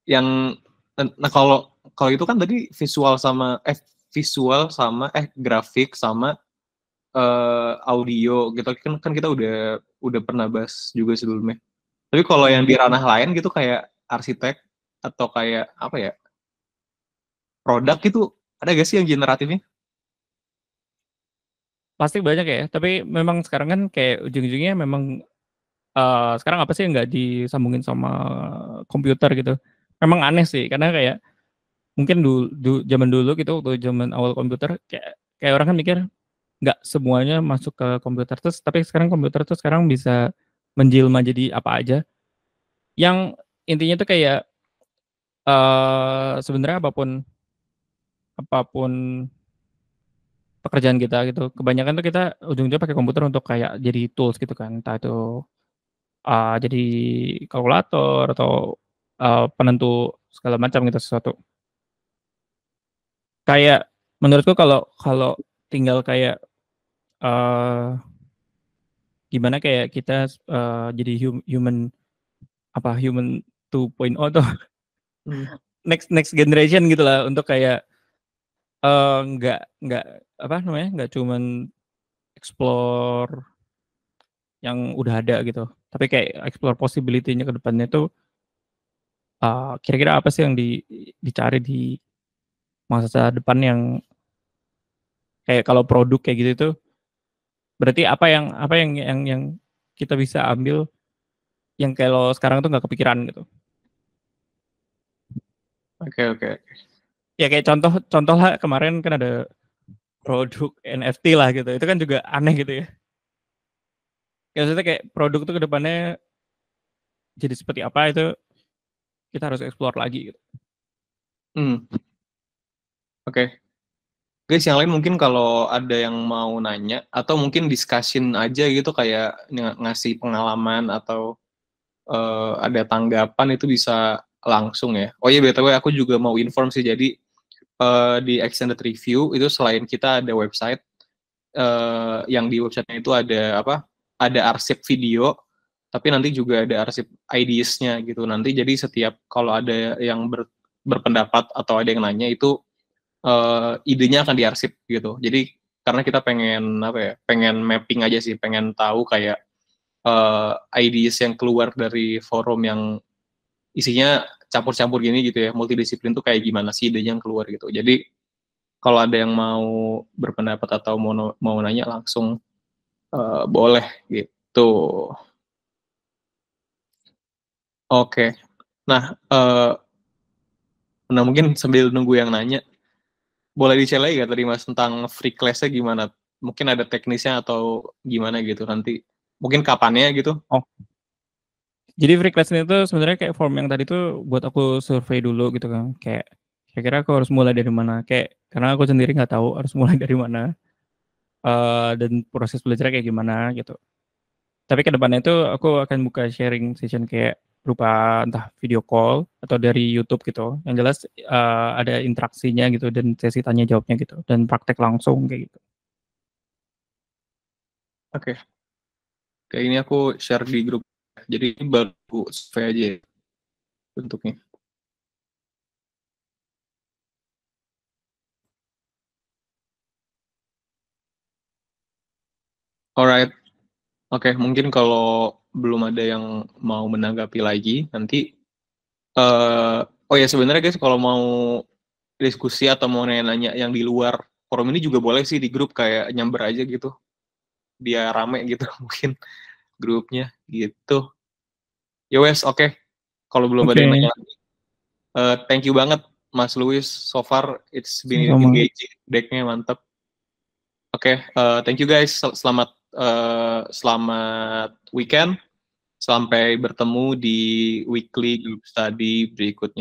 Yang nah kalau kalau itu kan tadi grafik sama audio gitu kan kan kita udah pernah bahas juga sebelumnya. Tapi kalau yang di ranah lain gitu kayak arsitek atau kayak apa ya, produk itu ada gak sih yang generatifnya? Pasti banyak ya, tapi memang sekarang kan kayak ujung-ujungnya memang, sekarang apa sih yang nggak disambungin sama komputer gitu. Memang aneh sih, karena kayak mungkin zaman dulu gitu, waktu zaman awal komputer kayak kayak orang kan mikir nggak semuanya masuk ke komputer, terus tapi sekarang komputer tuh sekarang bisa menjelma jadi apa aja, yang intinya tuh kayak, sebenarnya apapun apapun pekerjaan kita gitu, kebanyakan tuh kita ujung-ujungnya pakai komputer untuk kayak jadi tools gitu kan, entah itu jadi kalkulator atau penentu segala macam gitu sesuatu. Kayak menurutku kalau kalau tinggal kayak, eee, gimana kayak kita, jadi human human 2.0 tuh Hmm. next next generation gitulah, untuk kayak, nggak nggak cuman explore yang udah ada gitu. Tapi kayak explore possibility-nya ke depannya tuh kira-kira apa sih yang dicari di masa depan yang kayak kalau produk kayak gitu tuh berarti apa yang kita bisa ambil yang kalau sekarang tuh nggak kepikiran gitu. Oke. Ya kayak contoh lah kemarin kan ada produk NFT lah gitu. Itu kan juga aneh gitu ya. Ya maksudnya kayak produk tuh ke depannya jadi seperti apa itu kita harus explore lagi gitu. Oke. Guys, yang lain mungkin kalau ada yang mau nanya atau mungkin discussion aja gitu kayak ngasih pengalaman atau ada tanggapan itu bisa langsung ya. Oh iya, BTW aku juga mau inform sih, jadi di extended review itu selain kita ada website, yang di websitenya itu ada apa? Ada arsip video, tapi nanti juga ada arsip ideas-nya gitu. Nanti jadi setiap kalau ada yang berpendapat atau ada yang nanya itu idenya akan diarsip gitu. Jadi karena kita pengen apa ya? Pengen mapping aja sih, pengen tahu kayak ideas yang keluar dari forum yang isinya campur-campur gini gitu ya, multidisiplin tuh kayak gimana sih idenya yang keluar gitu. Jadi kalau ada yang mau berpendapat atau mau nanya langsung boleh gitu. Oke. Nah, nah mungkin sambil nunggu yang nanya, boleh di-share lagi gak tadi Mas tentang free class-nya gimana? Mungkin ada teknisnya atau gimana gitu nanti. Mungkin kapannya gitu. Oh. Jadi free class itu sebenarnya kayak form yang tadi tuh buat aku survei dulu gitu kan. Kayak kira-kira aku harus mulai dari mana? Kayak karena aku sendiri nggak tahu harus mulai dari mana. Dan proses belajarnya kayak gimana gitu. Tapi ke depannya itu aku akan buka sharing session kayak berupa entah video call atau dari YouTube gitu. Yang jelas ada interaksinya gitu dan sesi tanya jawabnya gitu dan praktek langsung kayak gitu. Oke. Kayak ini aku share di grup. Jadi ini baru survei aja ya bentuknya. Alright. Oke, mungkin kalau belum ada yang mau menanggapi lagi, nanti oh ya sebenarnya guys kalau mau diskusi atau mau nanya-nanya yang di luar forum ini juga boleh sih di grup kayak nyamber aja gitu. Biar rame gitu mungkin grupnya gitu. Ya wes, oke. Kalau belum ada yang nanya lagi. Thank you banget Mas Luis, so far it's been Sama. engaging, decknya mantap. Oke, thank you guys. Selamat weekend. Sampai bertemu di weekly group study berikutnya.